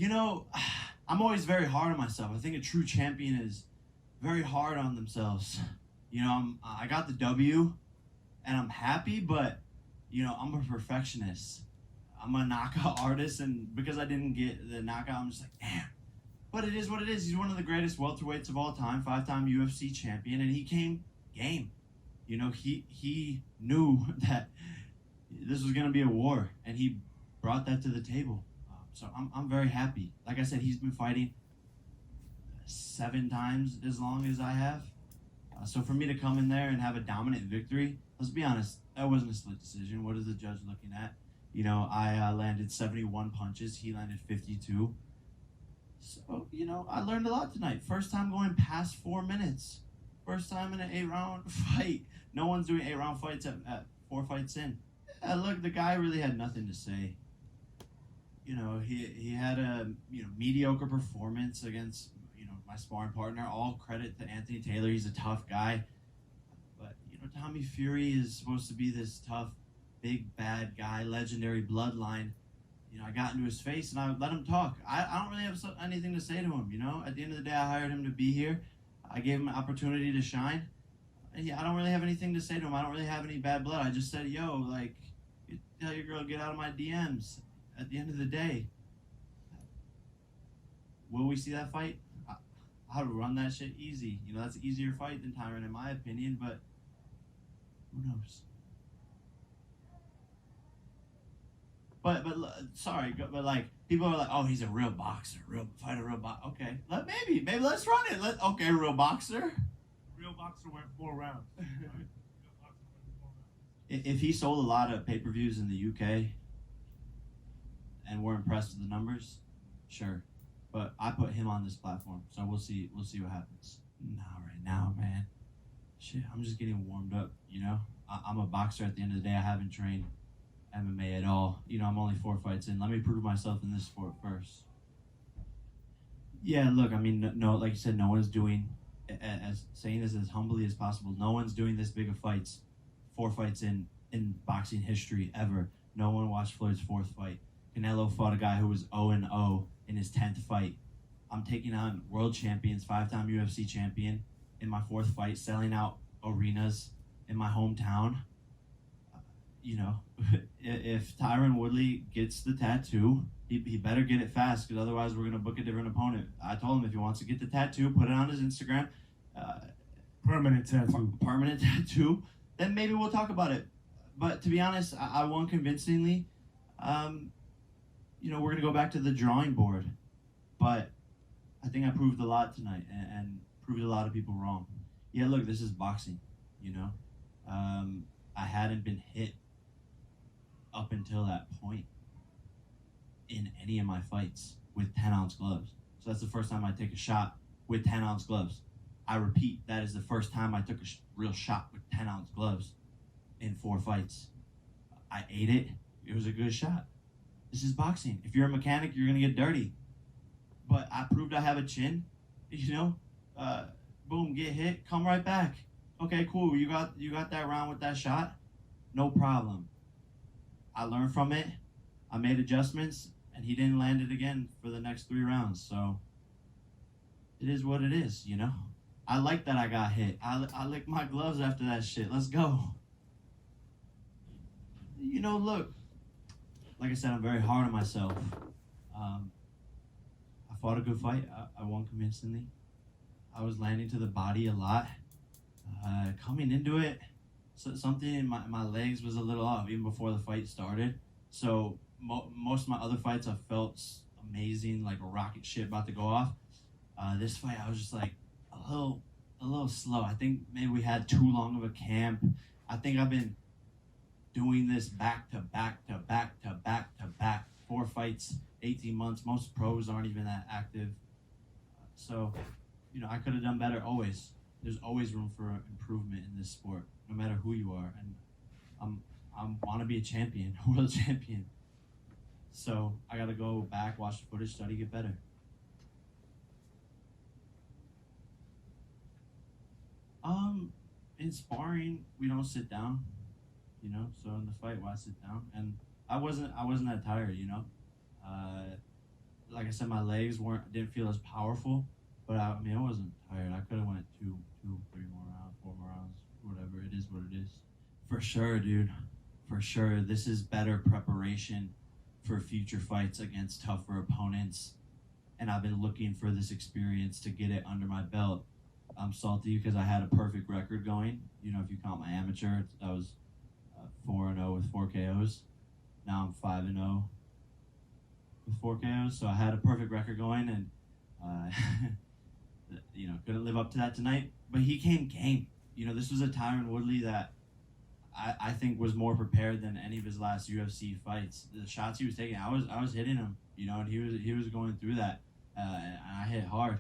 You know, I'm always very hard on myself. I think a true champion is very hard on themselves. I got the W, and I'm happy, but I'm a perfectionist. I'm a knockout artist, and because I didn't get the knockout, I'm just like, damn. But it is what it is. He's one of the greatest welterweights of all time, 5-time UFC champion, and he came game. He knew that this was gonna be a war, and he brought that to the table. So I'm very happy. Like I said, he's been fighting 7 times as long as I have. So for me to come in there and have a dominant victory, let's be honest, that wasn't a split decision. What is the judge looking at? I landed 71 punches. He landed 52. So, I learned a lot tonight. First time going past 4 minutes. First time in an 8-round fight. No one's doing 8-round fights at 4 fights in. Look, the guy really had nothing to say. He had a mediocre performance against my sparring partner. All credit to Anthony Taylor. He's a tough guy. But Tommy Fury is supposed to be this tough, big bad guy, legendary bloodline. I got into his face and I let him talk. I don't really have anything to say to him. At the end of the day, I hired him to be here. I gave him an opportunity to shine. And I don't really have anything to say to him. I don't really have any bad blood. I just said, yo, like, you tell your girl, get out of my DMs. At the end of the day, will we see that fight? How to run that shit easy. That's an easier fight than Tyron, in my opinion, but who knows? But sorry, but like people are like, oh, he's a real boxer, real boxer. Okay, maybe let's run it. Okay, real boxer. Real boxer went 4 rounds. Right? If he sold a lot of pay-per-views in the UK and we're impressed with the numbers, sure. But I put him on this platform, so we'll see what happens. Not right now, man. Shit, I'm just getting warmed up. I'm a boxer at the end of the day. I haven't trained MMA at all. I'm only 4 fights in. Let me prove myself in this sport first. Yeah, look, I mean, no, like you said, no one's doing, as saying this as humbly as possible, no one's doing this big of fights, 4 fights in boxing history ever. No one watched Floyd's 4th fight. Canelo fought a guy who was 0-0 in his 10th fight. I'm taking on world champions, 5-time UFC champion in my 4th fight, selling out arenas in my hometown. If Tyson Woodley gets the tattoo, he better get it fast, because otherwise we're going to book a different opponent. I told him if he wants to get the tattoo, put it on his Instagram. Permanent tattoo. Permanent tattoo. Then maybe we'll talk about it. But to be honest, I won convincingly. We're going to go back to the drawing board. But I think I proved a lot tonight and proved a lot of people wrong. Yeah, look, this is boxing, I hadn't been hit up until that point in any of my fights with 10-ounce gloves. So that's the first time I take a shot with 10-ounce gloves. I repeat, that is the first time I took a real shot with 10-ounce gloves in 4 fights. I ate it. It was a good shot. This is boxing. If you're a mechanic, you're going to get dirty. But I proved I have a chin. Boom, get hit, come right back. Okay, cool. You got that round with that shot? No problem. I learned from it. I made adjustments, and he didn't land it again for the next 3 rounds. So it is what it is, I like that I got hit. I licked my gloves after that shit. Let's go. Look, like I said, I'm very hard on myself. I fought a good fight. I won convincingly. I was landing to the body a lot. Coming into it, something in my legs was a little off even before the fight started. So most of my other fights I felt amazing, like a rocket ship about to go off. This fight I was just like a little slow. I think maybe we had too long of a camp. I think I've been doing this back to back to back to back to back, 4 fights, 18 months. Most pros aren't even that active. So I could have done better always. There's always room for improvement in this sport, no matter who you are. And I want to be a champion, a world champion. So I got to go back, watch the footage, study, get better. In sparring, we don't sit down, so in the fight, why sit down? And I wasn't that tired, like I said, my legs didn't feel as powerful, but I mean, I wasn't tired. I could have went two, 3 more rounds, 4 more rounds, whatever. It is what it is. For sure, dude. For sure, this is better preparation for future fights against tougher opponents, and I've been looking for this experience to get it under my belt. I'm salty because I had a perfect record going. You know, if you count my amateur, I was 4-0 with 4 KOs. Now I'm 5-0 with 4 KOs. So I had a perfect record going, and you know, couldn't live up to that tonight. But he came game. You know, this was a Tyron Woodley that I think was more prepared than any of his last UFC fights. The shots he was taking, I was hitting him. You know, and he was going through that, and I hit hard.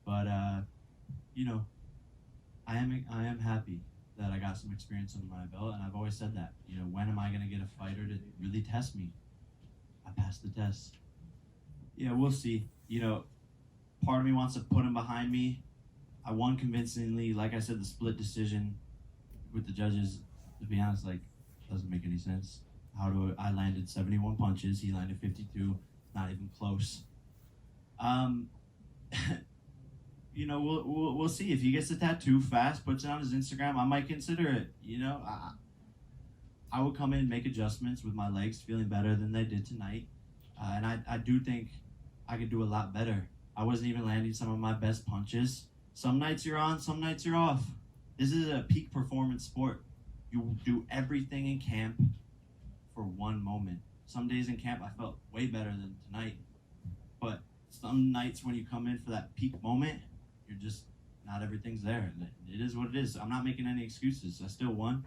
But you know, I am happy that I got some experience under my belt, and I've always said that. You know, when am I gonna get a fighter to really test me? I passed the test. Yeah, we'll see. You know, part of me wants to put him behind me. I won convincingly. Like I said, the split decision with the judges, to be honest, like, doesn't make any sense. I landed 71 punches. He landed 52. Not even close. You know, we'll see. If he gets the tattoo fast, puts it on his Instagram, I might consider it. You know, I will come in and make adjustments with my legs feeling better than they did tonight. And I do think I could do a lot better. I wasn't even landing some of my best punches. Some nights you're on, some nights you're off. This is a peak performance sport. You do everything in camp for one moment. Some days in camp I felt way better than tonight. But some nights when you come in for that peak moment, you're just, not everything's there. It is what it is. I'm not making any excuses. I still won.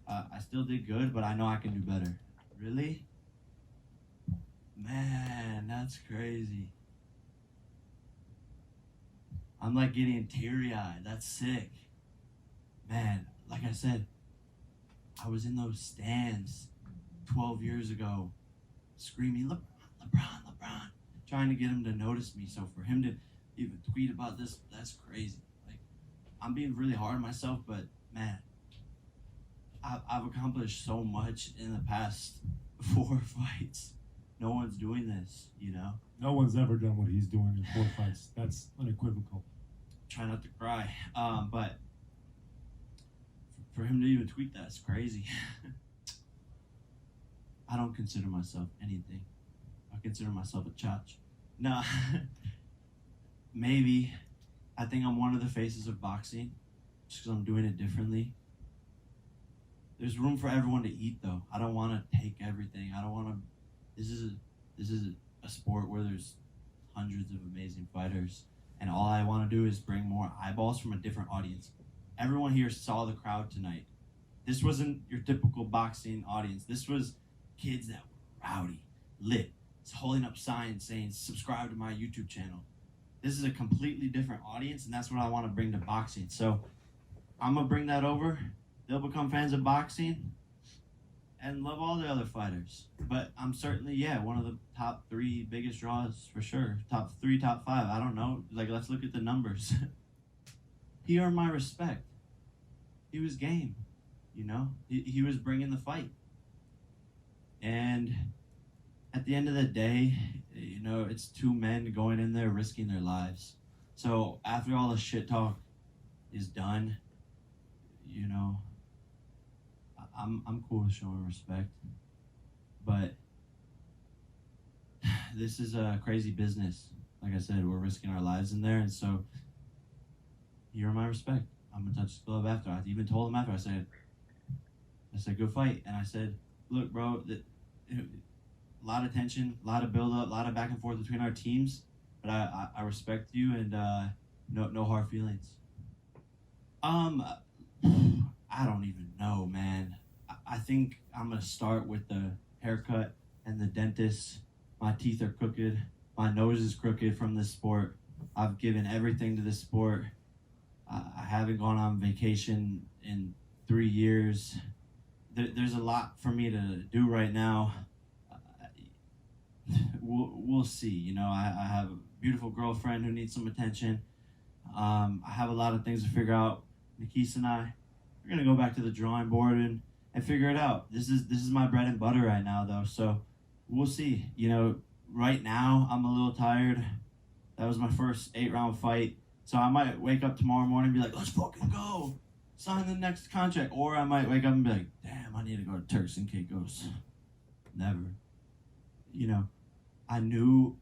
I still did good, but I know I can do better. Really? Man, that's crazy. I'm like getting teary-eyed. That's sick. Man, like I said, I was in those stands 12 years ago screaming, LeBron, LeBron, LeBron, trying to get him to notice me. So for him to even tweet about this, that's crazy. Like, I'm being really hard on myself, but man, I've accomplished so much in the past 4 fights. No one's doing this, you know? No one's ever done what he's doing in 4 fights. That's unequivocal. Try not to cry. But for him to even tweet that's crazy. I don't consider myself anything. I consider myself a chach. No, maybe. I think I'm one of the faces of boxing, just because I'm doing it differently. There's room for everyone to eat, though. I don't want to take everything. I don't want to. This is a sport where there's hundreds of amazing fighters, and all I want to do is bring more eyeballs from a different audience. Everyone here saw the crowd tonight. This wasn't your typical boxing audience. This was kids that were rowdy, lit, holding up signs saying, subscribe to my YouTube channel. This is a completely different audience, and that's what I want to bring to boxing. So I'm going to bring that over. They'll become fans of boxing and love all the other fighters. But I'm certainly, one of the top 3 biggest draws for sure. Top 3, top 5, I don't know. Like, let's look at the numbers. He earned my respect. He was game, you know? He was bringing the fight. And at the end of the day, you know, it's 2 men going in there risking their lives. So after all the shit talk is done, you know, I'm cool with showing respect. But this is a crazy business. Like I said, we're risking our lives in there, and so you earn my respect. I'm gonna touch his glove after. I even told him after. I said, good fight. And I said, look, bro, a lot of tension, a lot of build up, a lot of back and forth between our teams. But I respect you, and no hard feelings. I don't even know, man. I think I'm gonna start with the haircut and the dentist. My teeth are crooked. My nose is crooked from this sport. I've given everything to this sport. I haven't gone on vacation in 3 years. There's a lot for me to do right now. We'll see. You know, I have a beautiful girlfriend who needs some attention. I have a lot of things to figure out. Nikisa and I, we're gonna go back to the drawing board and figure it out. This is my bread and butter right now, though. So we'll see. You know, right now I'm a little tired. That was my first 8-round fight. So I might wake up tomorrow morning and be like, let's fucking go. Sign the next contract. Or I might wake up and be like, damn, I need to go to Turks and Caicos. Never. You know, I knew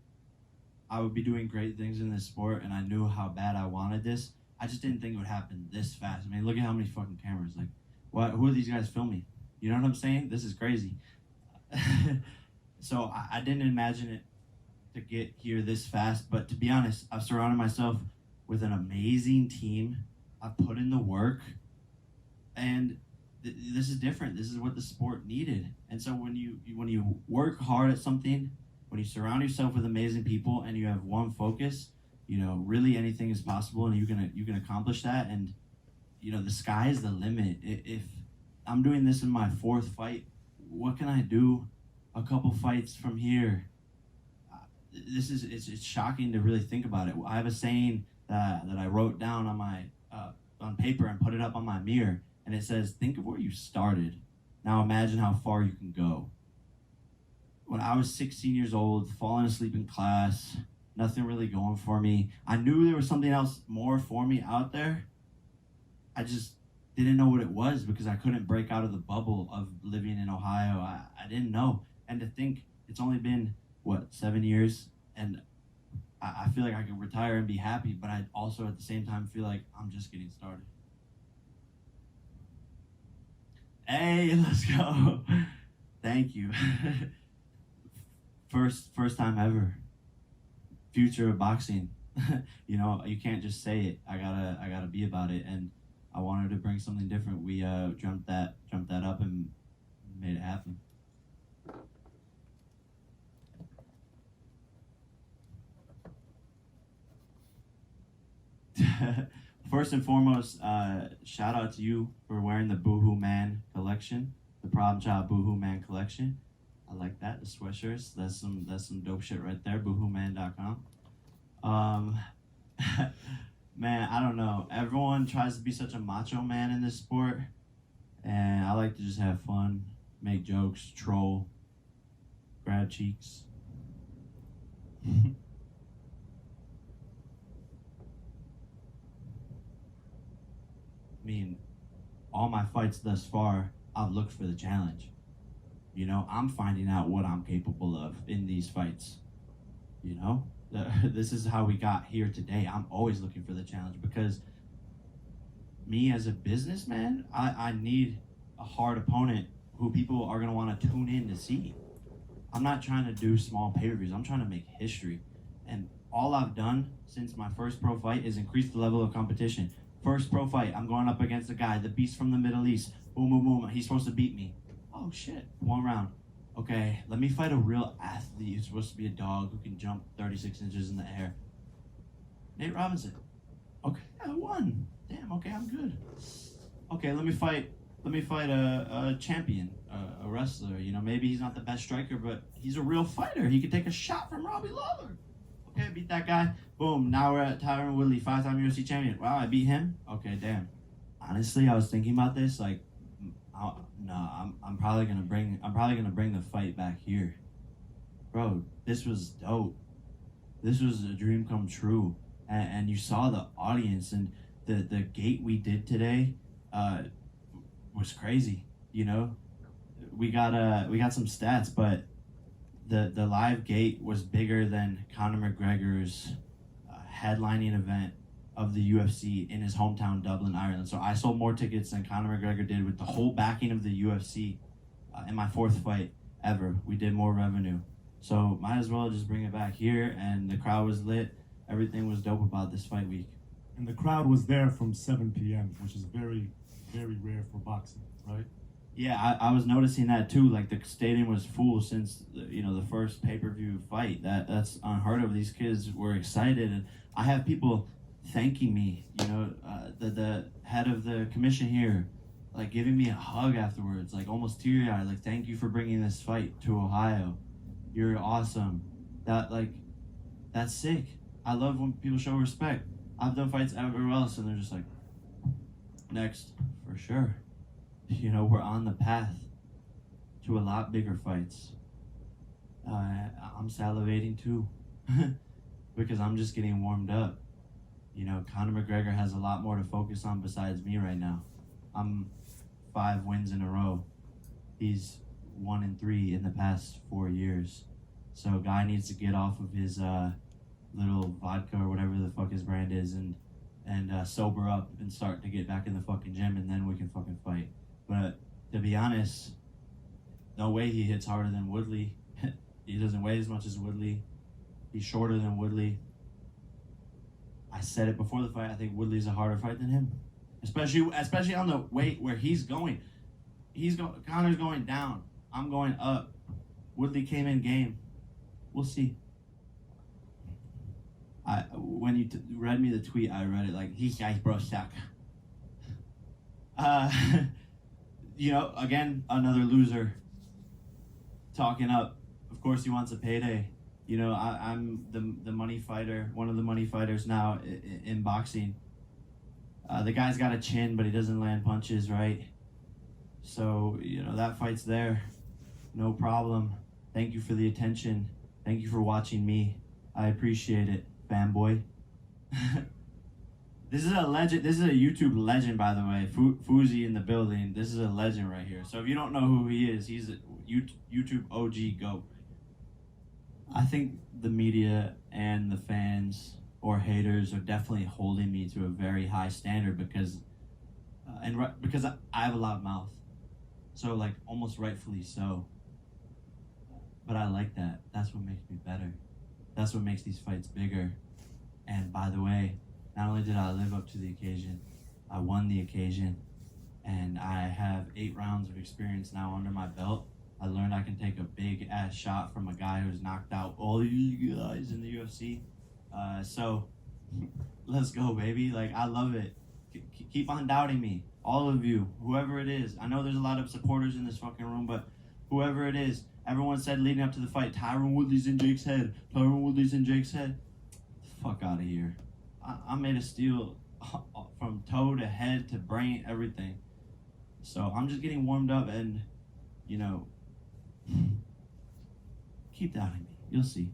I would be doing great things in this sport, and I knew how bad I wanted this. I just didn't think it would happen this fast. I mean, look at how many fucking cameras. Like, what? Who are these guys filming? You know what I'm saying? This is crazy. So I didn't imagine it to get here this fast. But to be honest, I've surrounded myself with an amazing team. I've put in the work, and this is different. This is what the sport needed. And so when you work hard at something, when you surround yourself with amazing people, and you have one focus, you know, really anything is possible, and you can accomplish that. And you know, the sky is the limit. If I'm doing this in my 4th fight, what can I do a couple fights from here? It's shocking to really think about it. I have a saying that I wrote down on my on paper and put it up on my mirror, and it says, think of where you started. Now imagine how far you can go. When I was 16 years old, falling asleep in class, nothing really going for me, I knew there was something else more for me out there. I just didn't know what it was because I couldn't break out of the bubble of living in Ohio. I didn't know. And to think it's only been, 7 years? And I feel like I could retire and be happy, but I also at the same time feel like I'm just getting started. Hey, let's go. Thank you. First time ever. Future of boxing. You know, you can't just say it. I gotta be about it. And I wanted to bring something different. We jumped that up and made it happen. First and foremost, shout out to you for wearing the Boohoo Man collection, the Problem Child Boohoo Man collection. I like that, the sweatshirts. That's some dope shit right there. BoohooMan.com. Man, I don't know. Everyone tries to be such a macho man in this sport, and I like to just have fun, make jokes, troll, grab cheeks. I mean, all my fights thus far, I've looked for the challenge. You know, I'm finding out what I'm capable of in these fights. You know, this is how we got here today. I'm always looking for the challenge because me as a businessman, I need a hard opponent who people are going to want to tune in to see. I'm not trying to do small pay-per-views. I'm trying to make history. And all I've done since my first pro fight is increase the level of competition. First pro fight, I'm going up against a guy, the beast from the Middle East. Boom, boom, boom. He's supposed to beat me. Oh, shit. 1 round. Okay, let me fight a real athlete who's supposed to be a dog who can jump 36 inches in the air. Nate Robinson. Okay, I won. Damn, okay, I'm good. Okay, let me fight a champion, a wrestler. You know, maybe he's not the best striker, but he's a real fighter. He could take a shot from Robbie Lawler. Okay, beat that guy. Boom. Now we're at Tyson Woodley, 5-time UFC champion. Wow, I beat him. Okay, damn. Honestly, I was thinking about this. Like, I'm probably gonna bring the fight back here, bro. This was dope. This was a dream come true, and you saw the audience and the gate we did today, was crazy. You know, we got some stats, but the live gate was bigger than Conor McGregor's headlining event of the UFC in his hometown, Dublin, Ireland. So I sold more tickets than Conor McGregor did with the whole backing of the UFC in my 4th fight ever. We did more revenue. So might as well just bring it back here, and the crowd was lit. Everything was dope about this fight week. And the crowd was there from 7 p.m., which is very, very rare for boxing, right? Yeah, I was noticing that too. Like the stadium was full since the first pay-per-view fight. That's unheard of. These kids were excited, and I have people thanking me. You know, the head of the commission here, like giving me a hug afterwards, like almost teary-eyed. Like, thank you for bringing this fight to Ohio. You're awesome. That's sick. I love when people show respect. I've done fights everywhere else, and they're just like, next, for sure. You know, we're on the path to a lot bigger fights. I'm salivating too because I'm just getting warmed up. You know, Conor McGregor has a lot more to focus on besides me right now. I'm 5 wins in a row. He's 1-3 in the past 4 years. So guy needs to get off of his little vodka or whatever the fuck his brand is and sober up and start to get back in the fucking gym, and then we can fucking fight. But to be honest, no way he hits harder than Woodley. He doesn't weigh as much as Woodley. He's shorter than Woodley. I said it before the fight. I think Woodley's a harder fight than him, especially on the weight where he's going. Conor's going down. I'm going up. Woodley came in game. We'll see. When you read me the tweet, I read it like, "These guys bro suck." Again, another loser talking up. Of course, he wants a payday. I'm the money fighter, one of the money fighters now in boxing. The guy's got a chin, but he doesn't land punches, right? So, that fight's there. No problem. Thank you for the attention. Thank you for watching me. I appreciate it, fanboy. This is a legend. This is a YouTube legend, by the way. Fuzi in the building. This is a legend right here. So if you don't know who he is, he's a YouTube OG GOAT. I think the media and the fans or haters are definitely holding me to a very high standard because I have a loud mouth. So like almost rightfully so. But I like that. That's what makes me better. That's what makes these fights bigger. And by the way, not only did I live up to the occasion, I won the occasion, and I have 8 rounds of experience now under my belt. I learned I can take a big ass shot from a guy who's knocked out all you guys in the UFC. So let's go, baby. Like, I love it. Keep on doubting me. All of you, whoever it is. I know there's a lot of supporters in this fucking room, but whoever it is, everyone said leading up to the fight, Tyron Woodley's in Jake's head. Tyron Woodley's in Jake's head. Fuck out of here. I'm made of steel from toe to head to brain, everything. So I'm just getting warmed up and, keep doubting me. You'll see.